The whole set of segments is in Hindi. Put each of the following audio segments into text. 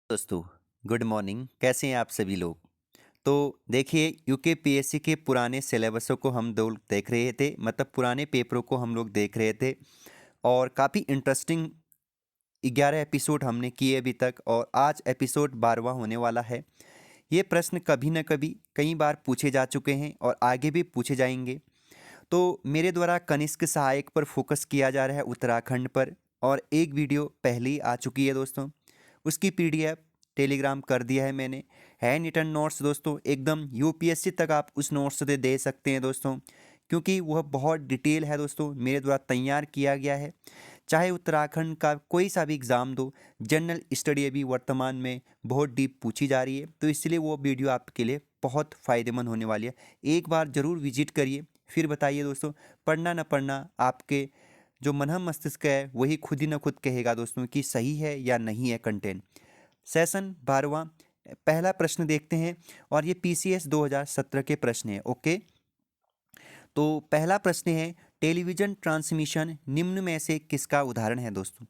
दोस्तों, गुड मॉर्निंग। कैसे हैं आप सभी लोग? तो देखिए, यूकेपीएससी के पुराने सिलेबसों को हम दो देख रहे थे, मतलब पुराने पेपरों को हम लोग देख रहे थे। और काफ़ी इंटरेस्टिंग 11 एपिसोड हमने किए अभी तक, और आज एपिसोड 12वां होने वाला है। ये प्रश्न कभी न कभी कई बार पूछे जा चुके हैं और आगे भी पूछे जाएंगे। तो मेरे द्वारा कनिष्क सहायक पर फोकस किया जा रहा है, उत्तराखंड पर। और एक वीडियो पहले ही आ चुकी है दोस्तों, उसकी पीडीएफ टेलीग्राम कर दिया है मैंने। हैंड रिटन नोट्स दोस्तों, एकदम यूपीएससी तक आप उस नोट्स से दे सकते हैं दोस्तों, क्योंकि वह बहुत डिटेल है दोस्तों, मेरे द्वारा तैयार किया गया है। चाहे उत्तराखंड का कोई सा भी एग्ज़ाम दो, जनरल स्टडी अभी वर्तमान में बहुत डीप पूछी जा रही है, तो इसलिए वो वीडियो आपके लिए बहुत फ़ायदेमंद होने वाली है। एक बार ज़रूर विजिट करिए, फिर बताइए दोस्तों, पढ़ना न पढ़ना आपके जो मन मस्तिष्क है वही खुद ही न खुद कहेगा दोस्तों कि सही है या नहीं है कंटेंट। सेशन 12वां, पहला प्रश्न देखते हैं। और ये पीसीएस 2017 के प्रश्न हैं। ओके, तो पहला प्रश्न है, टेलीविज़न ट्रांसमिशन निम्न में से किसका उदाहरण है दोस्तों?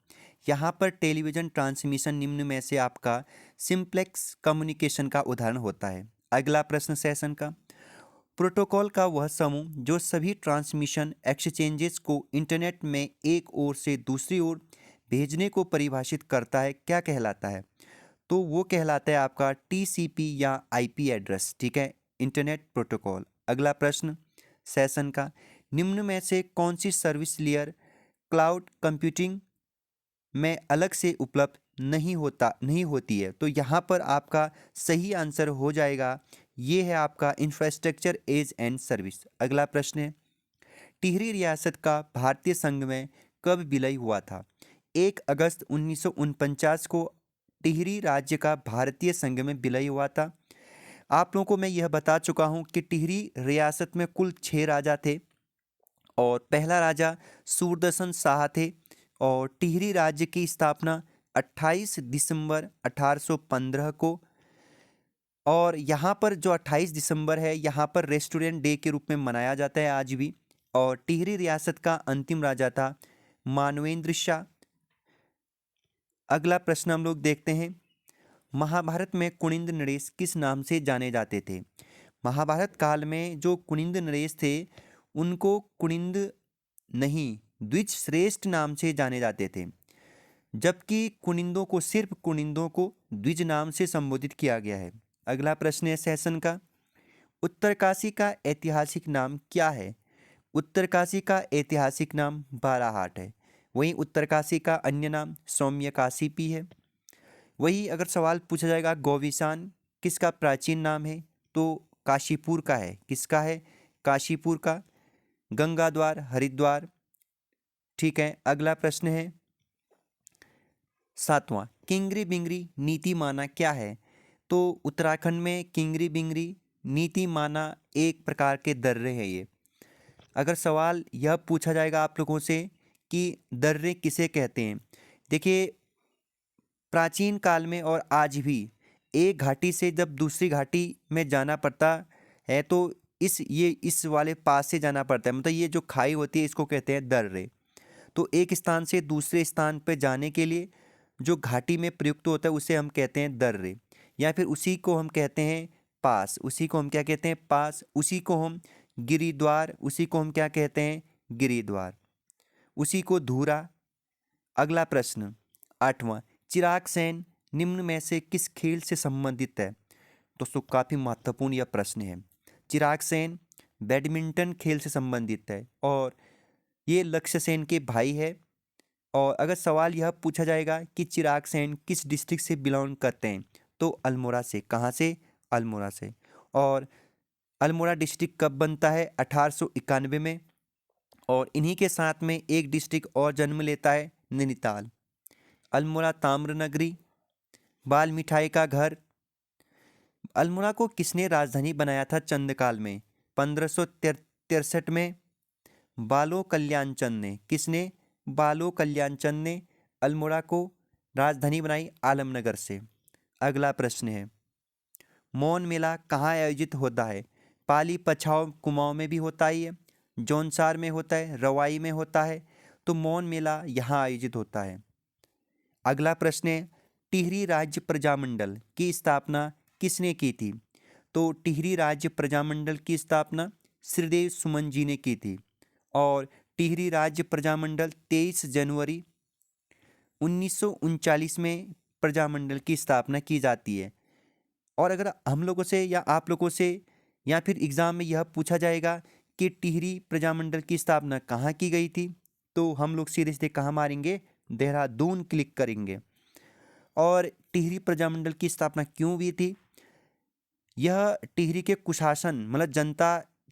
यहाँ पर टेलीविज़न ट्रांसमिशन निम्न में से आपका सिंप्लेक्स कम्युनिकेशन का उदाहरण होता है। अगला प्रश्न सेशन का, प्रोटोकॉल का वह समूह जो सभी ट्रांसमिशन एक्सचेंजेस को इंटरनेट में एक ओर से दूसरी ओर भेजने को परिभाषित करता है, क्या कहलाता है? तो वो कहलाता है आपका टीसीपी या आईपी एड्रेस। ठीक है, इंटरनेट प्रोटोकॉल। अगला प्रश्न सेशन का, निम्न में से कौन सी सर्विस लेयर क्लाउड कंप्यूटिंग में अलग से उपलब्ध नहीं होती है? तो यहाँ पर आपका सही आंसर हो जाएगा, ये है आपका इंफ्रास्ट्रक्चर एज एंड सर्विस। अगला प्रश्न है, टिहरी रियासत का भारतीय संघ में कब विलय हुआ था? 1 अगस्त 1949 को टिहरी राज्य का भारतीय संघ में विलय हुआ था। आप लोगों को मैं यह बता चुका हूँ कि टिहरी रियासत में कुल 6 राजा थे, और पहला राजा सूरदर्शन शाह थे। और टिहरी राज्य की स्थापना 28 दिसंबर 1815 को। और यहाँ पर जो 28 दिसंबर है, यहाँ पर रेस्टोरेंट डे के रूप में मनाया जाता है आज भी। और टिहरी रियासत का अंतिम राजा था मानवेंद्र शाह। अगला प्रश्न हम लोग देखते हैं, महाभारत में कुनिंद नरेश किस नाम से जाने जाते थे? महाभारत काल में जो कुनिंद नरेश थे, उनको कुनिंद नहीं, द्विज श्रेष्ठ नाम से जाने जाते थे, जबकि कुनिंदों को सिर्फ कुनिंदों को द्विज नाम से संबोधित किया गया है। अगला प्रश्न है सेशन का, उत्तरकाशी का ऐतिहासिक नाम क्या है? उत्तरकाशी का ऐतिहासिक नाम बाराहाट है। वहीं उत्तरकाशी का अन्य नाम सौम्यकाशी भी है। वही अगर सवाल पूछा जाएगा, गोविसान किसका प्राचीन नाम है? तो काशीपुर का है। किसका है? काशीपुर का। गंगा द्वार, हरिद्वार। ठीक है, अगला प्रश्न है 7वां, किंगरी बिंगरी नीति माना क्या है? तो उत्तराखंड में किंगरी बिंगरी नीति माना एक प्रकार के दर्रे हैं ये। अगर सवाल यह पूछा जाएगा आप लोगों से कि दर्रे किसे कहते हैं, देखिए, प्राचीन काल में और आज भी एक घाटी से जब दूसरी घाटी में जाना पड़ता है, तो इस वाले पास से जाना पड़ता है, मतलब ये जो खाई होती है इसको कहते हैं दर्रे। तो एक स्थान से दूसरे स्थान पर जाने के लिए जो घाटी में प्रयुक्त होता है उसे हम कहते हैं दर्रे, या फिर उसी को हम कहते हैं पास। उसी को हम क्या कहते हैं? पास। उसी को हम गिरिद्वार, उसी को हम क्या कहते हैं? गिरिद्वार। उसी को धूरा। अगला प्रश्न 8वां, चिराग सेन निम्न में से किस खेल से संबंधित है? दोस्तों काफ़ी महत्वपूर्ण यह प्रश्न है। चिराग सेन बैडमिंटन खेल से संबंधित है, और ये लक्ष्य सेन के भाई है। और अगर सवाल यह पूछा जाएगा कि चिराग सेन किस डिस्ट्रिक्ट से बिलोंग करते हैं, तो अल्मोड़ा से। कहाँ से? अल्मोड़ा से। और अल्मोड़ा डिस्ट्रिक्ट कब बनता है? 1891 में। और इन्हीं के साथ में एक डिस्ट्रिक्ट और जन्म लेता है, नैनीताल। अल्मोड़ा ताम्र नगरी, बाल मिठाई का घर। अल्मोड़ा को किसने राजधानी बनाया था चंदकाल में? 1563 में बालो कल्याण चंद ने। किसने? बालो कल्याण चंद ने अल्मोड़ा को राजधानी बनाई आलमनगर से। अगला प्रश्न है, मौन मेला कहाँ आयोजित होता है? पाली, पछाव, कुमाऊं में भी होता ही है, जौनसार में होता है, रवाई में होता है। तो मौन मेला यहाँ आयोजित होता है। अगला प्रश्न है, टिहरी राज्य प्रजामंडल की स्थापना किसने की थी? तो टिहरी राज्य प्रजामंडल की स्थापना श्रीदेव सुमन जी ने की थी। और टिहरी राज्य प्रजामंडल 23 जनवरी 1939 में प्रजामंडल की स्थापना की जाती है। और अगर हम लोगों से या आप लोगों से या फिर एग्ज़ाम में यह पूछा जाएगा कि टिहरी प्रजामंडल की स्थापना कहाँ की गई थी, तो हम लोग सीधे सीधे कहाँ मारेंगे? देहरादून क्लिक करेंगे। और टिहरी प्रजामंडल की स्थापना क्यों हुई थी? यह टिहरी के कुशासन मतलब जनता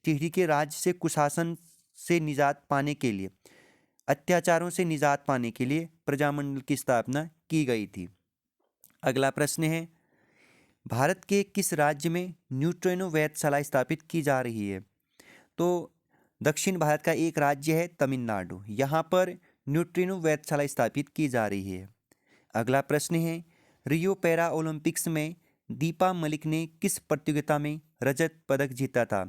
टिहरी के राज्य से कुशासन से निजात पाने के लिए, अत्याचारों से निजात पाने के लिए प्रजामंडल की स्थापना की गई थी। अगला प्रश्न है, भारत के किस राज्य में न्यूट्रिनो वेधशाला स्थापित की जा रही है? तो दक्षिण भारत का एक राज्य है तमिलनाडु, यहाँ पर न्यूट्रिनो वेधशाला स्थापित की जा रही है। अगला प्रश्न है, रियो पैरा ओलंपिक्स में दीपा मलिक ने किस प्रतियोगिता में रजत पदक जीता था?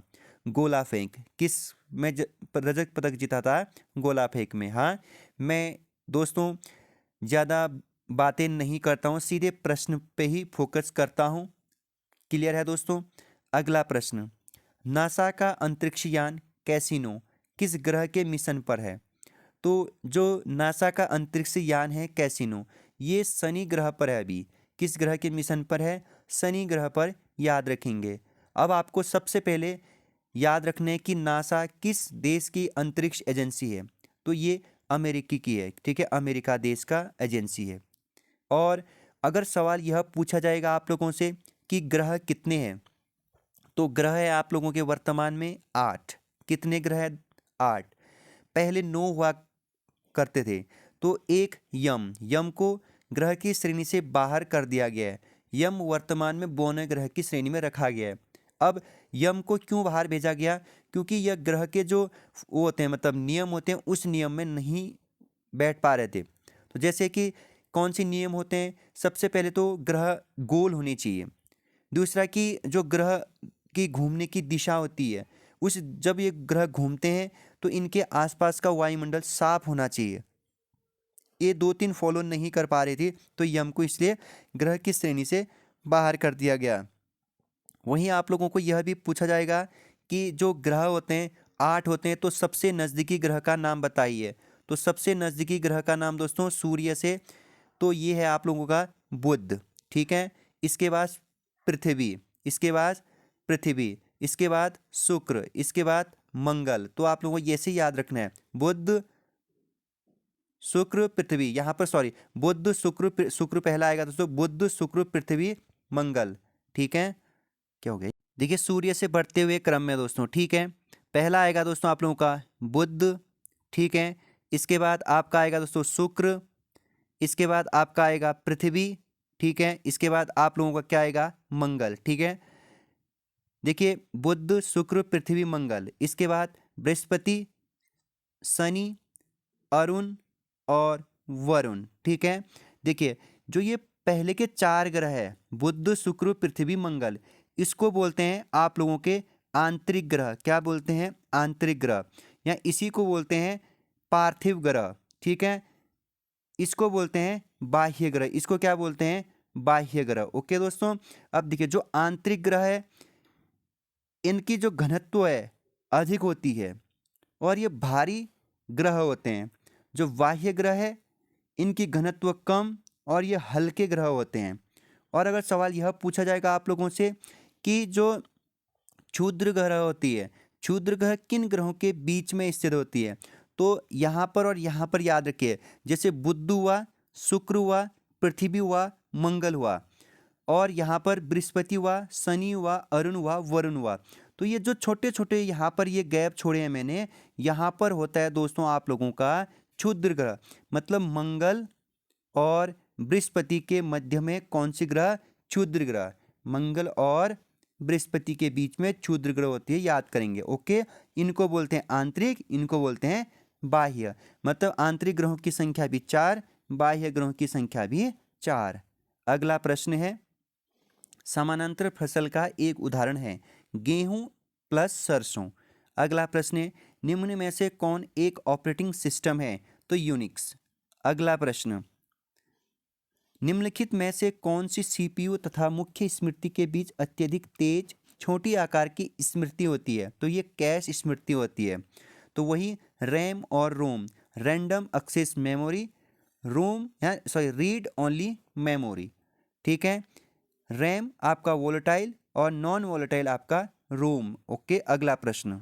गोला फेंक। किस में रजत पदक जीता था? गोला फेंक में। हाँ, मैं दोस्तों ज़्यादा बातें नहीं करता हूँ, सीधे प्रश्न पे ही फोकस करता हूँ। क्लियर है दोस्तों? अगला प्रश्न, नासा का अंतरिक्ष यान कैसिनो किस ग्रह के मिशन पर है? तो जो नासा का अंतरिक्ष यान है कैसिनो, ये शनि ग्रह पर है। अभी किस ग्रह के मिशन पर है? शनि ग्रह पर, याद रखेंगे। अब आपको सबसे पहले याद रखना है कि नासा किस देश की अंतरिक्ष एजेंसी है? तो ये अमेरिकी की है, ठीक है, अमेरिका देश का एजेंसी है। और अगर सवाल यह पूछा जाएगा आप लोगों से कि ग्रह कितने हैं, तो ग्रह है आप लोगों के वर्तमान में 8। कितने ग्रह है? 8। पहले 9 हुआ करते थे। तो एक यम को ग्रह की श्रेणी से बाहर कर दिया गया है। यम वर्तमान में बौने ग्रह की श्रेणी में रखा गया है। अब यम को क्यों बाहर भेजा गया? क्योंकि यह ग्रह के जो वो होते हैं मतलब नियम होते हैं, उस नियम में नहीं बैठ पा रहे थे। तो जैसे कि कौन से नियम होते हैं? सबसे पहले तो ग्रह गोल होने चाहिए। दूसरा कि जो ग्रह की घूमने की दिशा होती है, उस जब ये ग्रह घूमते हैं तो इनके आसपास का वायुमंडल साफ होना चाहिए। ये 2-3 फॉलो नहीं कर पा रही थी, तो यम को इसलिए ग्रह की श्रेणी से बाहर कर दिया गया। वहीं आप लोगों को यह भी पूछा जाएगा कि जो ग्रह होते हैं 8 होते हैं, तो सबसे नज़दीकी ग्रह का नाम बताइए। तो सबसे नज़दीकी ग्रह का नाम दोस्तों सूर्य से, तो ये है आप लोगों का बुध, ठीक है। इसके बाद पृथ्वी, इसके बाद पृथ्वी, इसके बाद शुक्र, इसके बाद मंगल। तो आप लोगों को ये से याद रखना है, बुध शुक्र पृथ्वी। यहाँ पर सॉरी, बुध शुक्र पहला आएगा दोस्तों, बुध शुक्र पृथ्वी मंगल, ठीक है। क्या हो गया? देखिए सूर्य से बढ़ते हुए क्रम में दोस्तों, ठीक है। पहला आएगा दोस्तों आप लोगों का बुध, ठीक है। इसके बाद आपका आएगा दोस्तों शुक्र, इसके बाद आपका आएगा पृथ्वी, ठीक है। इसके बाद आप लोगों का क्या आएगा? मंगल, ठीक है। देखिए बुध शुक्र पृथ्वी मंगल, इसके बाद बृहस्पति, शनि, अरुण और वरुण, ठीक है। देखिए जो ये पहले के 4 ग्रह है, बुध शुक्र पृथ्वी मंगल, इसको बोलते हैं आप लोगों के आंतरिक ग्रह। क्या बोलते हैं? आंतरिक ग्रह, या इसी को बोलते हैं पार्थिव ग्रह, ठीक है। इसको बोलते हैं बाह्य ग्रह। इसको क्या बोलते हैं? बाह्य ग्रह। ओके दोस्तों, अब देखिए जो आंतरिक ग्रह है, इनकी जो घनत्व है अधिक होती है और ये भारी ग्रह होते हैं। जो बाह्य ग्रह है, इनकी घनत्व कम और ये हल्के ग्रह होते हैं। और अगर सवाल यह पूछा जाएगा आप लोगों से कि जो क्षुद्र ग्रह होती है, क्षुद्र ग्रह किन ग्रहों के बीच में स्थित होती है, तो यहाँ पर और यहाँ पर याद रखिए, जैसे बुध हुआ, शुक्र हुआ, पृथ्वी हुआ, मंगल हुआ, और यहाँ पर बृहस्पति हुआ, शनि हुआ, अरुण हुआ, वरुण हुआ। तो ये जो छोटे छोटे यहाँ पर ये गैप छोड़े हैं मैंने, यहाँ पर होता है दोस्तों आप लोगों का क्षुद्र ग्रह। मतलब मंगल और बृहस्पति के मध्य में कौन सी ग्रह? क्षुद्र ग्रह। मंगल और बृहस्पति के बीच में क्षुद्र ग्रह होती है, याद करेंगे। ओके, इनको बोलते हैं आंतरिक, इनको बोलते हैं बाह्य। मतलब आंतरिक ग्रहों की संख्या भी 4, बाह्य ग्रहों की संख्या भी 4। अगला प्रश्न है, समानांतर फसल का एक उदाहरण है गेहूं प्लस सरसों। अगला प्रश्न है, निम्न में से कौन एक ऑपरेटिंग सिस्टम है? तो यूनिक्स। अगला प्रश्न, निम्नलिखित में से कौन सी सीपीयू तथा मुख्य स्मृति के बीच अत्यधिक तेज छोटी आकार की स्मृति होती है? तो ये कैश स्मृति होती है। तो वही रैम और रोम, रैंडम एक्सेस मेमोरी, रोम या सॉरी रीड ओनली मेमोरी। ठीक है, रैम आपका वोलेटाइल और नॉन वोलेटाइल आपका रोम। ओके, अगला प्रश्न,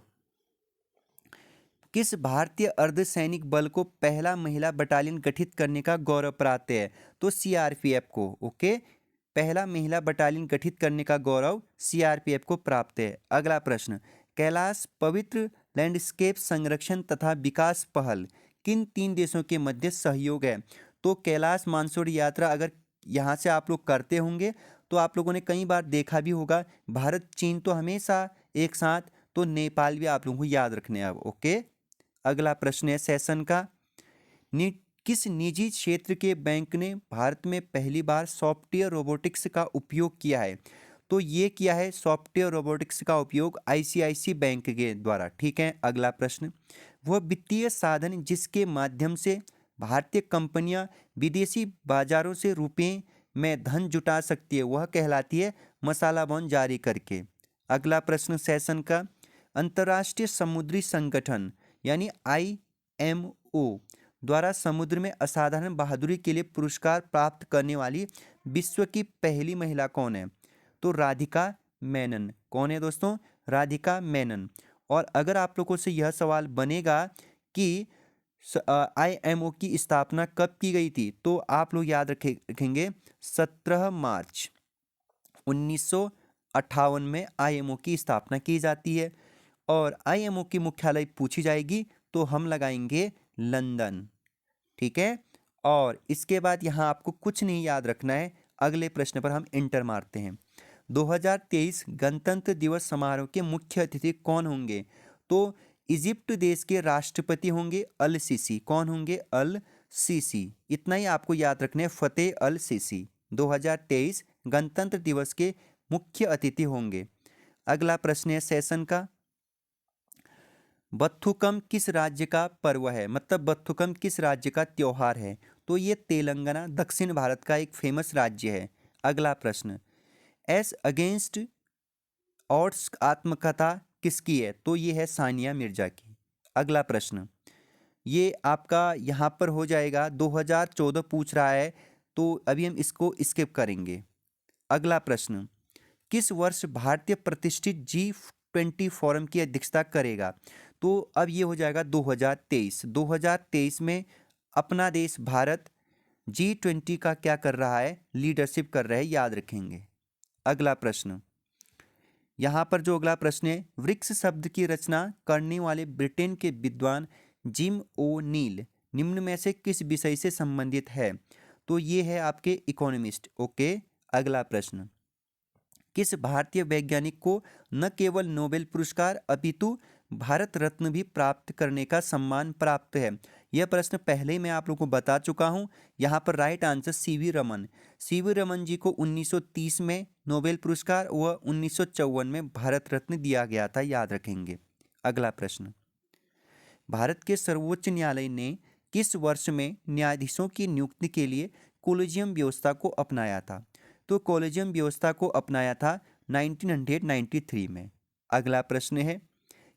किस भारतीय अर्धसैनिक बल को पहला महिला बटालियन गठित करने का गौरव प्राप्त है? तो सीआरपीएफ को। ओके, पहला महिला बटालियन गठित करने का गौरव सीआरपीएफ को प्राप्त है। अगला प्रश्न, कैलाश पवित्र लैंडस्केप संरक्षण तथा विकास पहल किन 3 देशों के मध्य सहयोग है? तो कैलाश मानसरोवर यात्रा अगर यहाँ से आप लोग करते होंगे तो आप लोगों ने कई बार देखा भी होगा, भारत चीन तो हमेशा एक साथ, तो नेपाल भी आप लोगों को याद रखने हैं अब। ओके, अगला प्रश्न है सेशन का, किस निजी क्षेत्र के बैंक ने भारत में पहली बार सॉफ्टवेयर रोबोटिक्स का उपयोग किया है? तो ये किया है सॉफ्टवेयर रोबोटिक्स का उपयोग आईसीआईसी बैंक के द्वारा। ठीक है, अगला प्रश्न, वह वित्तीय साधन जिसके माध्यम से भारतीय कंपनियां विदेशी बाजारों से रुपए में धन जुटा सकती है वह कहलाती है मसाला बॉन्ड जारी करके। अगला प्रश्न सेशन का, अंतर्राष्ट्रीय समुद्री संगठन यानी आईएमओ द्वारा समुद्र में असाधारण बहादुरी के लिए पुरस्कार प्राप्त करने वाली विश्व की पहली महिला कौन है? तो राधिका मेनन। कौन है दोस्तों? राधिका मेनन। और अगर आप लोगों से यह सवाल बनेगा कि आईएमओ की स्थापना कब की गई थी, तो आप लोग याद रखेंगे 17 मार्च 1958 में आईएमओ की स्थापना की जाती है। और आईएमओ की मुख्यालय पूछी जाएगी तो हम लगाएंगे लंदन। ठीक है, और इसके बाद यहाँ आपको कुछ नहीं याद रखना है, अगले प्रश्न पर हम इंटर मारते हैं। 2023 गणतंत्र दिवस समारोह के मुख्य अतिथि कौन होंगे? तो इजिप्ट देश के राष्ट्रपति होंगे अल सीसी। कौन होंगे? अल सीसी। इतना ही आपको याद रखना है, फतेह अल सीसी 2023 गणतंत्र दिवस के मुख्य अतिथि होंगे। अगला प्रश्न है सेशन का, बथुकम किस राज्य का पर्व है? मतलब बथुकम किस राज्य का त्योहार है? तो ये तेलंगाना दक्षिण भारत का एक फेमस राज्य है। अगला प्रश्न, एस अगेंस्ट ऑड्स आत्मकथा किसकी है? तो ये है सानिया मिर्जा की। अगला प्रश्न, ये आपका यहाँ पर हो जाएगा 2014 पूछ रहा है, तो अभी हम इसको स्किप करेंगे। अगला प्रश्न, किस वर्ष भारतीय प्रतिष्ठित G20 फोरम की अध्यक्षता करेगा? तो अब ये हो जाएगा 2023। 2023 में अपना देश भारत G20 का क्या कर रहा है? लीडरशिप कर रहा है, याद रखेंगे। अगला प्रश्न, यहाँ पर जो अगला प्रश्न है, वृक्ष शब्द की रचना करने वाले ब्रिटेन के विद्वान जिम ओ नील निम्न में से किस विषय से संबंधित है? तो ये है आपके इकोनॉमिस्ट। ओके, अगला प्रश्न, किस भारतीय वैज्ञानिक को न केवल नोबेल पुरस्कार अपितु भारत रत्न भी प्राप्त करने का सम्मान प्राप्त है? यह प्रश्न पहले ही मैं आप लोगों को बता चुका हूं। यहाँ पर राइट आंसर सीवी रमन। सीवी रमन जी को 1930 में नोबेल पुरस्कार व 1954 में भारत रत्न दिया गया था, याद रखेंगे। अगला प्रश्न, भारत के सर्वोच्च न्यायालय ने किस वर्ष में न्यायाधीशों की नियुक्ति के लिए कोलेजियम व्यवस्था को अपनाया था? तो कोलेजियम व्यवस्था को अपनाया था 1993 में। अगला प्रश्न है,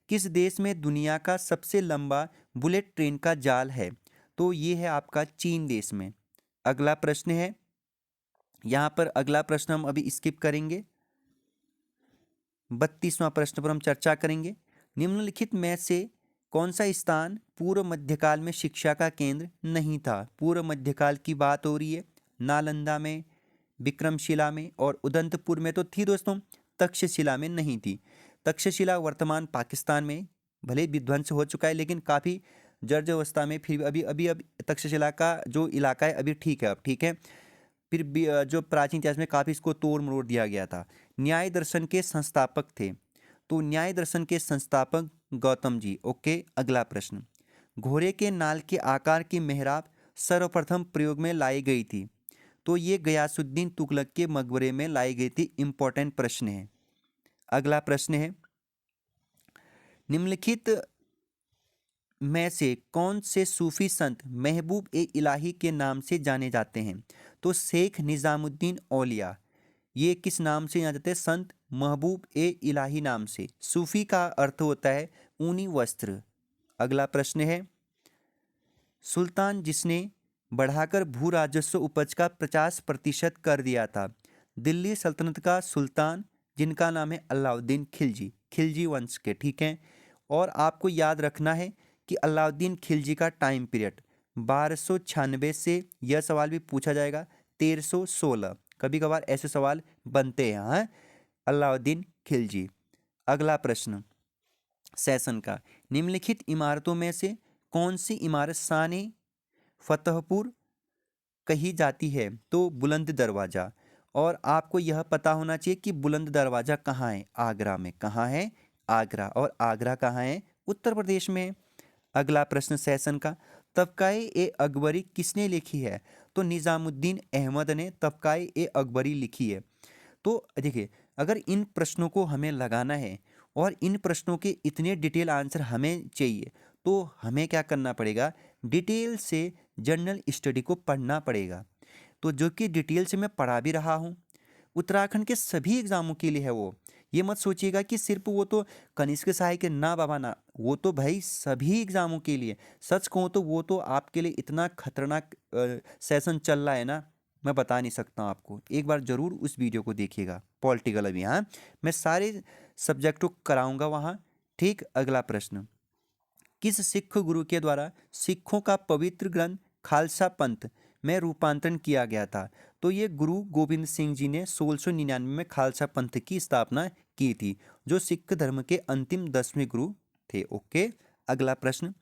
किस देश में दुनिया का सबसे लंबा बुलेट ट्रेन का जाल है? तो ये है आपका चीन देश में। अगला प्रश्न है, यहाँ पर अगला प्रश्न हम अभी स्किप करेंगे, 32वां प्रश्न पर हम चर्चा करेंगे। निम्नलिखित में से कौन सा स्थान पूर्व मध्यकाल में शिक्षा का केंद्र नहीं था? पूर्व मध्यकाल की बात हो रही है। नालंदा में, विक्रमशिला में और उदंतपुर में तो थी दोस्तों, तक्षशिला में नहीं थी। तक्षशिला वर्तमान पाकिस्तान में भले विध्वंस हो चुका है, लेकिन काफ़ी जर्जर अवस्था में फिर अभी तक्षशिला का जो इलाका है अभी ठीक है, अब ठीक है। फिर जो प्राचीन इतिहास में काफ़ी इसको तोड़ मरोड़ दिया गया था। न्याय दर्शन के संस्थापक थे, तो न्याय दर्शन के संस्थापक गौतम जी। ओके, अगला प्रश्न, घोड़े के नाल के आकार की मेहराब सर्वप्रथम प्रयोग में लाई गई थी? तो ये गयासुद्दीन तुगलक के मकबरे में लाई गई थी। इंपॉर्टेंट प्रश्न है। अगला प्रश्न है, निम्नलिखित में से कौन से सूफी संत महबूब ए इलाही के नाम से जाने जाते हैं? तो शेख निज़ामुद्दीन औलिया, ये किस नाम से जाने जाते हैं? संत महबूब ए इलाही नाम से। सूफी का अर्थ होता है ऊनी वस्त्र। अगला प्रश्न है, सुल्तान जिसने बढ़ाकर भू राजस्व उपज का 50% कर दिया था, दिल्ली सल्तनत का सुल्तान जिनका नाम है अलाउद्दीन खिलजी, खिलजी वंश के, ठीक है। और आपको याद रखना है कि अलाउद्दीन खिलजी का टाइम पीरियड 1296 से, यह सवाल भी पूछा जाएगा, 1316, कभी कभार ऐसे सवाल बनते हैं। हाँ, अलाउद्दीन खिलजी। अगला प्रश्न सेशन का, निम्नलिखित इमारतों में से कौन सी इमारत शान फतेहपुर कही जाती है? तो बुलंद दरवाज़ा। और आपको यह पता होना चाहिए कि बुलंद दरवाज़ा कहाँ है? आगरा में। कहाँ है? आगरा। और आगरा कहाँ है? उत्तर प्रदेश में। अगला प्रश्न सेशन का, तबकाए ए अकबरी किसने लिखी है? तो निज़ामुद्दीन अहमद ने तबकाए ए अकबरी लिखी है। तो देखिए, अगर इन प्रश्नों को हमें लगाना है और इन प्रश्नों के इतने डिटेल आंसर हमें चाहिए, तो हमें क्या करना पड़ेगा? डिटेल से जनरल स्टडी को पढ़ना पड़ेगा। तो जो कि डिटेल से मैं पढ़ा भी रहा हूँ, उत्तराखंड के सभी एग्जामों के लिए है वो। ये मत सोचिएगा कि सिर्फ वो तो कनिष्क सहाय के, ना बाबा ना, वो तो भाई सभी एग्जामों के लिए। सच कहूँ तो वो तो आपके लिए इतना खतरनाक सेशन चल रहा है ना, मैं बता नहीं सकता हूँ आपको। एक बार ज़रूर उस वीडियो को देखिएगा, पॉलिटिकल अभी। हाँ, मैं सारे सब्जेक्टों को कराऊंगा वहाँ, ठीक। अगला प्रश्न, किस सिख गुरु के द्वारा सिखों का पवित्र ग्रंथ खालसा पंथ में रूपांतरण किया गया था? तो ये गुरु गोविंद सिंह जी ने 1699 में खालसा पंथ की स्थापना की थी, जो सिख धर्म के अंतिम 10वें गुरु थे। ओके। अगला प्रश्न,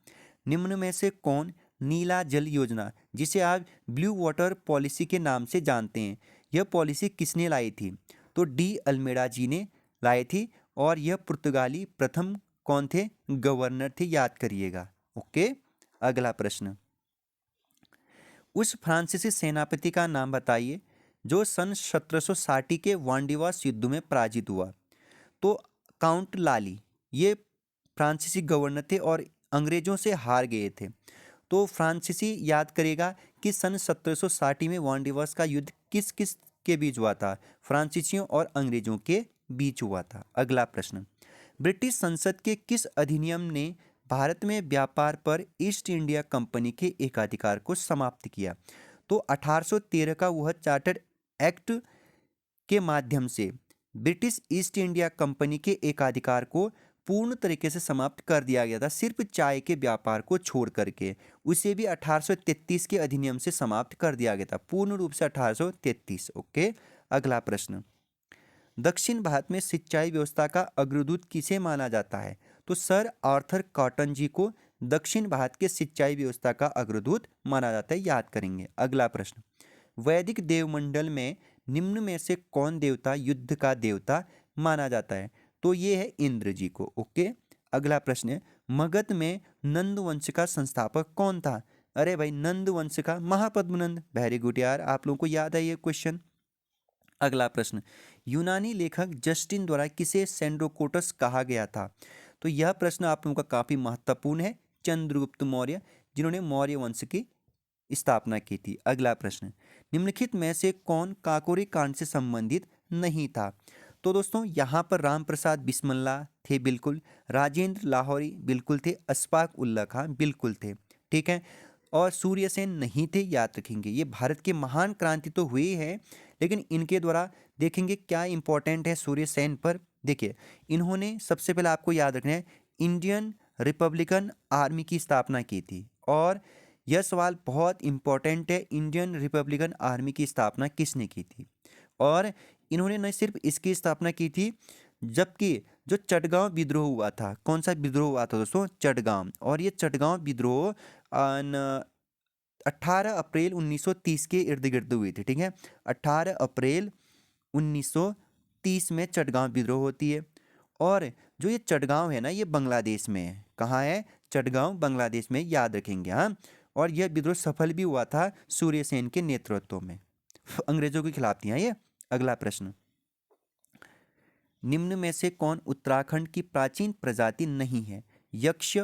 निम्न में से कौन नीला जल योजना, जिसे आप ब्लू वाटर पॉलिसी के नाम से जानते हैं, यह पॉलिसी किसने लाई थी? तो डी अल्मेडा जी ने लाई थी। और यह पुर्तगाली प्रथम कौन थे? गवर्नर थे, याद करिएगा। ओके। अगला प्रश्न, उस फ्रांसीसी सेनापति का नाम बताइए जो सन 1760 के वांडीवास युद्ध में पराजित हुआ। तो काउंट लाली, ये फ्रांसीसी गवर्नर थे और अंग्रेजों से हार गए थे। तो फ्रांसीसी याद करेगा कि सन 1760 में वांडीवास का युद्ध किस किस के बीच हुआ था? फ्रांसीसियों और अंग्रेजों के बीच हुआ था। अगला प्रश्न, ब्रिटिश संसद के किस अधिनियम ने भारत में व्यापार पर ईस्ट इंडिया कंपनी के एकाधिकार को समाप्त किया? तो 1813 का वह चार्टर्ड एक्ट के माध्यम से ब्रिटिश ईस्ट इंडिया कंपनी के एकाधिकार को पूर्ण तरीके से समाप्त कर दिया गया था, सिर्फ चाय के व्यापार को छोड़ करके। उसे भी 1833 के अधिनियम से समाप्त कर दिया गया था, पूर्ण रूप से 1833। ओके। अगला प्रश्न, दक्षिण भारत में सिंचाई व्यवस्था का अग्रदूत किसे माना जाता है? तो सर आर्थर कॉटन जी को दक्षिण भारत के सिंचाई व्यवस्था का अग्रदूत माना जाता है, याद करेंगे। अगला प्रश्न, वैदिक देवमंडल में निम्न में से कौन देवता युद्ध का देवता माना जाता है? तो ये है इंद्र जी को। ओके। अगला प्रश्न है, मगध में नंद वंश का संस्थापक कौन था? अरे भाई, नंद वंश का महापद्मनंद। वेरी गुड यार, आप लोगों को याद है ये क्वेश्चन। अगला प्रश्न, यूनानी लेखक जस्टिन द्वारा किसे सेंड्रोकोटस कहा गया था? तो यह प्रश्न आप लोगों का काफ़ी महत्वपूर्ण है। चंद्रगुप्त मौर्य, जिन्होंने मौर्य वंश की स्थापना की थी। अगला प्रश्न, निम्नलिखित में से कौन काकोरी कांड से संबंधित नहीं था? तो दोस्तों, यहाँ पर राम प्रसाद बिस्मिल्ला थे, बिल्कुल। राजेंद्र लाहौरी बिल्कुल थे। अशफाक उल्ला खां बिल्कुल थे, ठीक है। और सूर्यसेन नहीं थे, याद रखेंगे। ये भारत के महान क्रांति तो हुई है, लेकिन इनके द्वारा देखेंगे क्या इंपॉर्टेंट है सूर्यसेन पर। देखिए, इन्होंने सबसे पहले आपको याद रखना है इंडियन रिपब्लिकन आर्मी की स्थापना की थी। और यह सवाल बहुत इंपॉर्टेंट है, इंडियन रिपब्लिकन आर्मी की स्थापना किसने की थी? और इन्होंने न सिर्फ इसकी स्थापना की थी, जबकि जो चटगांव विद्रोह हुआ था, कौन सा विद्रोह हुआ था दोस्तों? चटगांव। और ये चटगांव विद्रोह 18 अप्रैल 1930 के इर्द गिर्द हुई थी, ठीक है। 18 अप्रैल 1930 में चटगांव विद्रोह होती है। और जो ये चटगांव है ना, ये बांग्लादेश में है। कहाँ है? चटगांव बांग्लादेश में, याद रखेंगे। हाँ, और यह विद्रोह सफल भी हुआ था सूर्यसेन के नेतृत्व में, अंग्रेजों के खिलाफ थी। हाँ ये। अगला प्रश्न, निम्न में से कौन उत्तराखंड की प्राचीन प्रजाति नहीं है? यक्ष,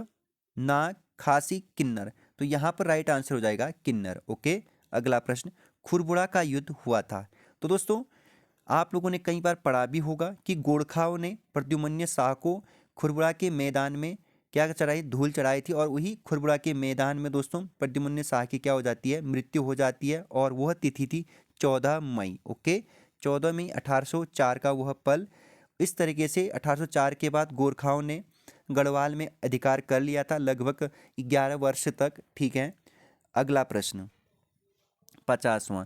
नाग, खासी, किन्नर। तो यहाँ पर राइट आंसर हो जाएगा किन्नर। ओके। अगला प्रश्न, खुरबुड़ा का युद्ध हुआ था। तो दोस्तों आप लोगों ने कई बार पढ़ा भी होगा कि गोरखाओं ने प्रद्युम्न शाह को खुरबुड़ा के मैदान में क्या चढ़ाई, धूल चढ़ाई थी, और वही खुरबुड़ा के मैदान में दोस्तों प्रद्युम्न शाह की क्या हो जाती है, मृत्यु हो जाती है। और वह तिथि थी 14 मई। ओके, 14 मई 1804 का वह पल। इस तरीके से 1804 के बाद गोरखाओं ने गढ़वाल में अधिकार कर लिया था लगभग 11 वर्ष तक। ठीक है, अगला प्रश्न 50वां।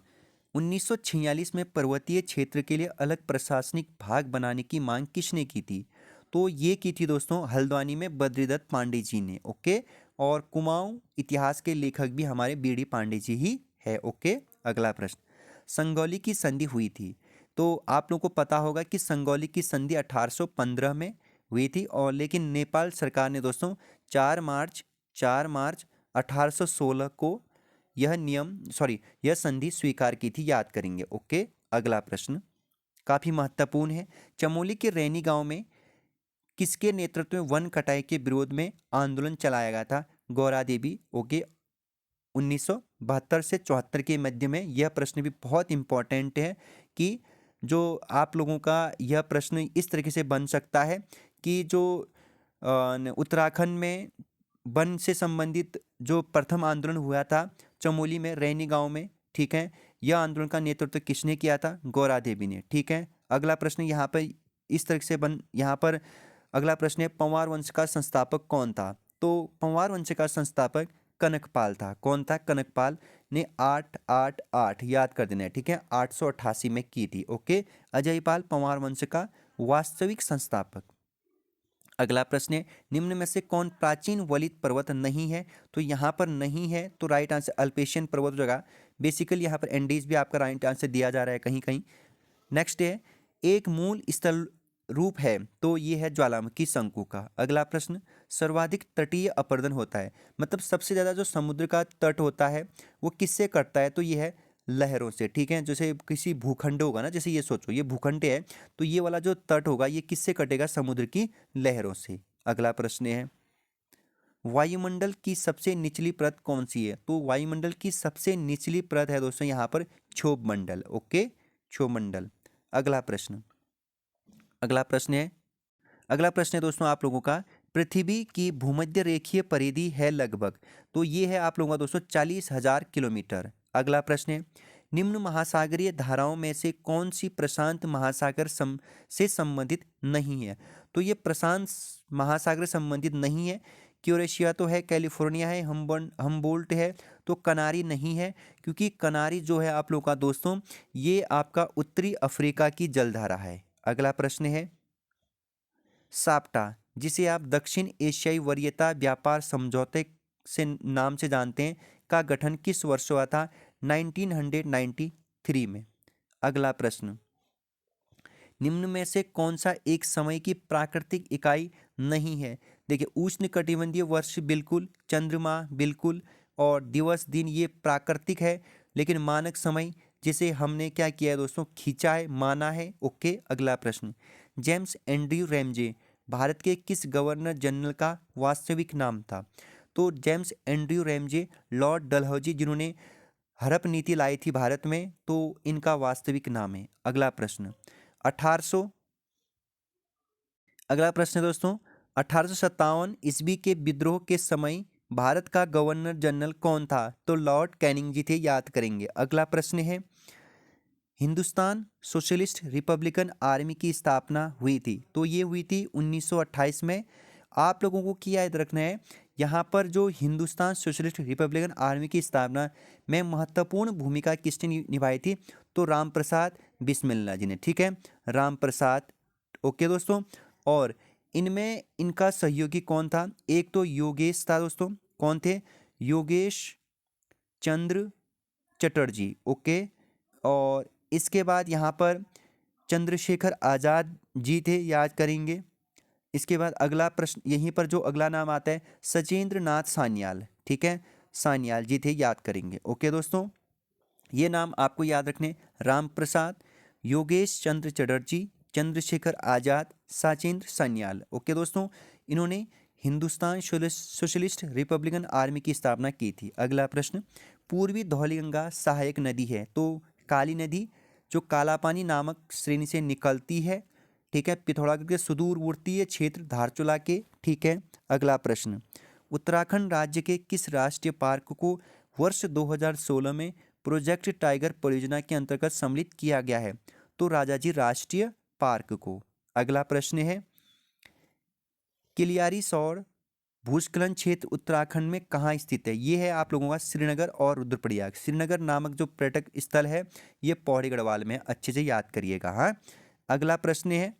1946 में पर्वतीय क्षेत्र के लिए अलग प्रशासनिक भाग बनाने की मांग किसने की थी? तो ये की थी दोस्तों हल्द्वानी में बद्रीदत्त पांडे जी ने। ओके, और कुमाऊं इतिहास के लेखक भी हमारे बीडी पांडे जी ही है। ओके, अगला प्रश्न, संगौली की संधि हुई थी। तो आप लोगों को पता होगा कि संगौली की संधि 1815 में हुई थी, और लेकिन नेपाल सरकार ने दोस्तों 4 मार्च 1816 को यह संधि स्वीकार की थी, याद करेंगे। ओके, अगला प्रश्न काफी महत्वपूर्ण है। चमोली के रैनी गांव में किसके नेतृत्व में वन कटाई के विरोध में आंदोलन चलाया गया था? गौरा देवी। ओके, 1972 से 74 के मध्य में। यह प्रश्न भी बहुत इंपॉर्टेंट है कि जो आप लोगों का यह प्रश्न इस तरीके से बन सकता है कि जो उत्तराखंड में वन से संबंधित जो प्रथम आंदोलन हुआ था चमोली में रैनी गांव में, ठीक है, यह आंदोलन का नेतृत्व किसने किया था? गौरा देवी ने। ठीक है, अगला प्रश्न यहाँ पर इस तरह से यहाँ पर अगला प्रश्न है, पंवार वंश का संस्थापक कौन था? तो पंवार वंश का संस्थापक कनकपाल था। कौन था? कनकपाल ने 888 याद कर देना है। ठीक है, 888 में की थी। ओके, अजयपाल पंवार वंश का वास्तविक संस्थापक। अगला प्रश्न है, निम्न में से कौन प्राचीन वलित पर्वत नहीं है? तो यहाँ पर नहीं है तो राइट आंसर अल्पेशियन पर्वत जगह। बेसिकली यहाँ पर एंडीज भी आपका राइट आंसर दिया जा रहा है कहीं कहीं। नेक्स्ट है, एक मूल स्थल रूप है तो ये है ज्वालामुखी शंकु का। अगला प्रश्न, सर्वाधिक तटीय अपरदन होता है, मतलब सबसे ज़्यादा जो समुद्र का तट होता है वो किससे कटता है? तो ये है लहरों से। ठीक है, जैसे किसी भूखंड होगा ना, जैसे ये सोचो ये भूखंड है तो ये वाला जो तट होगा ये किससे कटेगा? समुद्र की लहरों से। अगला प्रश्न है, वायुमंडल की सबसे निचली परत कौन सी है? तो वायुमंडल की सबसे निचली परत है दोस्तों यहाँ पर क्षोभ मंडल। ओके, क्षोभ मंडल। अगला प्रश्न है दोस्तों आप लोगों का, पृथ्वी की भूमध्य रेखीय परिधि है लगभग, तो ये है आप लोगों का दोस्तों 40,000 किलोमीटर। अगला प्रश्न है, निम्न महासागरीय धाराओं में से कौन सी प्रशांत महासागर से संबंधित नहीं है? तो ये प्रशांत महासागर संबंधित नहीं है। क्यूरेशिया तो है, कैलिफोर्निया है, हम्बोल्ट है, तो कनारी नहीं है, क्योंकि कनारी जो है आप लोगों का दोस्तों ये आपका उत्तरी अफ्रीका की जलधारा है। अगला प्रश्न है, साप्टा जिसे आप दक्षिण एशियाई वरीयता व्यापार समझौते से नाम से जानते हैं का गठन किस वर्ष हुआ था? 1993 में। अगला प्रश्न, निम्न में से कौन सा एक समय की प्राकृतिक इकाई नहीं है? देखिए, उष्ण कटिबंधीय वर्ष बिल्कुल, चंद्रमा बिल्कुल, और दिवस दिन ये प्राकृतिक है, लेकिन मानक समय जिसे हमने क्या किया है दोस्तों, खींचा है, माना है। ओके, अगला प्रश्न, जेम्स एंड्रयू रैमजे भारत के किस गवर्नर जनरल का वास्तविक नाम था? तो James Andrew Ramsay Lord Dalhousie जिन्होंने हड़प नीति लाई थी भारत में, तो इनका वास्तविक नाम है। अगला प्रश्न 1800 अगला प्रश्न है दोस्तों, 1857 ईस्वी के विद्रोह के समय भारत का गवर्नर जनरल कौन था? तो लॉर्ड कैनिंग जी थे, याद करेंगे। अगला प्रश्न है, हिंदुस्तान सोशलिस्ट रिपब्लिकन आर्मी की स्थापना हुई थी, तो ये हुई थी 1928 में। आप लोगों को क्या याद रखना है, यहाँ पर जो हिंदुस्तान सोशलिस्ट रिपब्लिकन आर्मी की स्थापना में महत्वपूर्ण भूमिका किसने निभाई थी? तो राम प्रसाद बिस्मिल्ला जी ने। ठीक है, राम प्रसाद। ओके दोस्तों, और इनमें इनका सहयोगी कौन था? एक तो योगेश था दोस्तों। कौन थे? योगेश चंद्र चटर्जी। ओके, और इसके बाद यहाँ पर चंद्रशेखर आज़ाद जी थे, याद करेंगे। इसके बाद अगला प्रश्न, यहीं पर जो अगला नाम आता है सचेंद्र नाथ सान्याल। ठीक है, सान्याल जी थे, याद करेंगे। ओके दोस्तों, ये नाम आपको याद रखने, राम प्रसाद, योगेश चंद्र चटर्जी, चंद्रशेखर आज़ाद, सचेंद्र सान्याल। ओके दोस्तों, इन्होंने हिंदुस्तान सोशलिस्ट रिपब्लिकन आर्मी की स्थापना की थी। अगला प्रश्न, पूर्वी धौलीगंगा सहायक नदी है, तो काली नदी जो कालापानी नामक श्रेणी से निकलती है, ठीक है, पिथौरागढ़ के सुदूरवर्ती क्षेत्र धारचूला के, ठीक है। अगला प्रश्न, उत्तराखंड राज्य के किस राष्ट्रीय पार्क को वर्ष 2016 में प्रोजेक्ट टाइगर परियोजना के अंतर्गत सम्मिलित किया गया है? तो राजाजी राष्ट्रीय पार्क को। अगला प्रश्न है, किलियारी सौर भूस्खलन क्षेत्र उत्तराखंड में कहाँ स्थित है? ये है आप लोगों का श्रीनगर और रुद्रप्रयाग। श्रीनगर नामक जो पर्यटक स्थल है ये पौड़ी गढ़वाल में, अच्छे से याद करिएगा। हाँ, अगला प्रश्न है,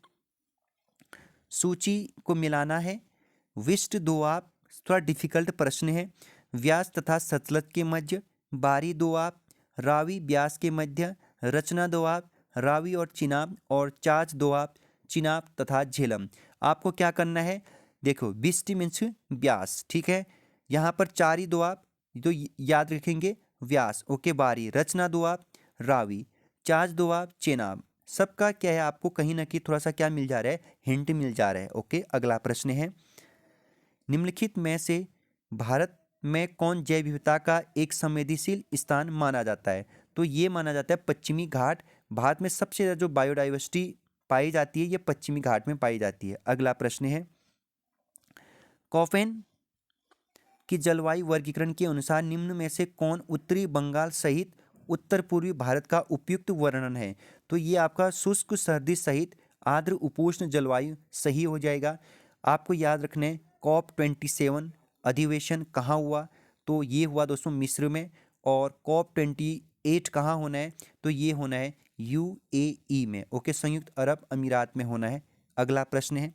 सूची को मिलाना है। विष्ट दोआब थोड़ा डिफिकल्ट प्रश्न है। व्यास तथा सतलज के मध्य, बारी दोआब, रावी ब्यास के मध्य, रचना दोआब, रावी और चिनाब, और चाच दोआब, चिनाब तथा झेलम। आपको क्या करना है, देखो विष्ट मीन्स व्यास, ठीक है, यहाँ पर चारी दोआब तो याद रखेंगे व्यास, ओके, बारी, रचना दोआब, रावी, चाच दोआब, चेनाब। सबका क्या है, आपको कहीं ना कहीं थोड़ा सा क्या मिल जा रहा है, हिंट मिल जा रहा है, ओके। अगला प्रश्न है, निम्नलिखित में से भारत में कौन जैव विविधता का एक संवेदनशील स्थान माना जाता है? तो ये माना जाता है पश्चिमी घाट। भारत में सबसे ज़्यादा जो बायोडाइवर्सिटी पाई जाती है ये पश्चिमी घाट में पाई जाती है। अगला प्रश्न है, कॉफेन की जलवायु वर्गीकरण के अनुसार निम्न में से कौन उत्तरी बंगाल सहित उत्तर पूर्वी भारत का उपयुक्त वर्णन है? तो ये आपका शुष्क सर्दी सहित आर्द्र उपोष्ण जलवायु सही हो जाएगा। आपको याद रखना है COP27 अधिवेशन कहाँ हुआ? तो ये हुआ दोस्तों मिस्र में। और COP28 कहाँ होना है? तो ये होना है UAE में, ओके, संयुक्त अरब अमीरात में होना है। अगला प्रश्न है,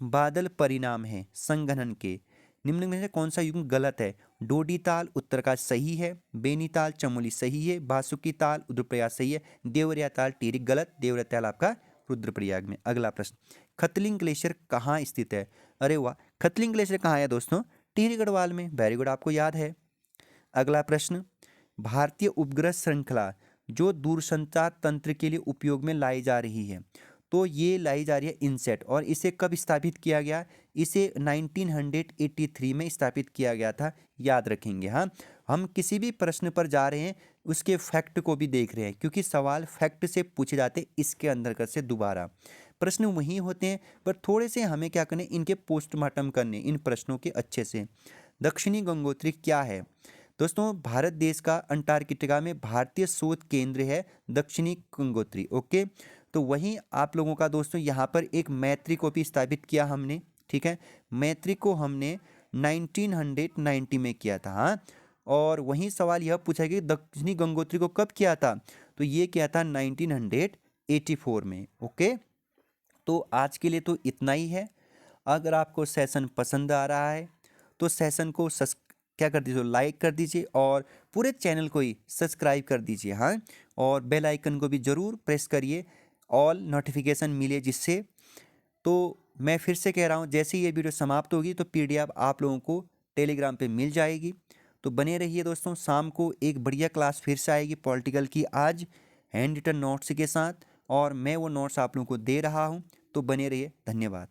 बादल परिणाम है संघनन के, निम्न में से कौन सा युग्म गलत है? डोडी ताल उत्तरकाशी सही है, बेनी ताल चमोली सही है, बासुकी ताल रुद्रप्रयाग सही है, देवरिया ताल टिहरी गलत, देवरिया ताल आपका रुद्रप्रयाग में। अगला प्रश्न, खतलिंग ग्लेशियर कहाँ स्थित है? अरे वाह, खतलिंग ग्लेशियर कहाँ है दोस्तों? टिहरी गढ़वाल में, वेरी गुड, आपको याद है। अगला प्रश्न, भारतीय उपग्रह श्रृंखला जो दूरसंचार तंत्र के लिए उपयोग में लाई जा रही है, तो ये लाई जा रही है इनसेट। और इसे कब स्थापित किया गया? इसे 1983 में स्थापित किया गया था, याद रखेंगे। हाँ, हम किसी भी प्रश्न पर जा रहे हैं उसके फैक्ट को भी देख रहे हैं, क्योंकि सवाल फैक्ट से पूछे जाते इसके अंतर्गत से दोबारा प्रश्न वही होते हैं, पर थोड़े से हमें क्या करने, इनके पोस्टमार्टम करने इन प्रश्नों के अच्छे से। दक्षिणी गंगोत्री क्या है? दोस्तों भारत देश का अंटार्कटिका में भारतीय शोध केंद्र है दक्षिणी गंगोत्री, ओके। तो वहीं आप लोगों का दोस्तों यहाँ पर एक मैत्री को भी स्थापित किया हमने, ठीक है, मैत्री को हमने 1990 में किया था। हाँ, और वहीं सवाल यह पूछा कि दक्षिणी गंगोत्री को कब किया था? तो ये किया था 1984 में, ओके। तो आज के लिए तो इतना ही है। अगर आपको सेशन पसंद आ रहा है तो सेशन को क्या कर दीजिए, लाइक कर दीजिए, और पूरे चैनल को ही सब्सक्राइब कर दीजिए। हाँ, और बेल आइकन को भी ज़रूर प्रेस करिए, ऑल नोटिफिकेशन मिले जिससे। तो मैं फिर से कह रहा हूँ, जैसे ही ये वीडियो समाप्त होगी तो PDF आप लोगों को टेलीग्राम पे मिल जाएगी। तो बने रहिए दोस्तों, शाम को एक बढ़िया क्लास फिर से आएगी पॉलिटिकल की, आज हैंड रिटन नोट्स के साथ, और मैं वो नोट्स आप लोगों को दे रहा हूँ। तो बने रहिए, धन्यवाद।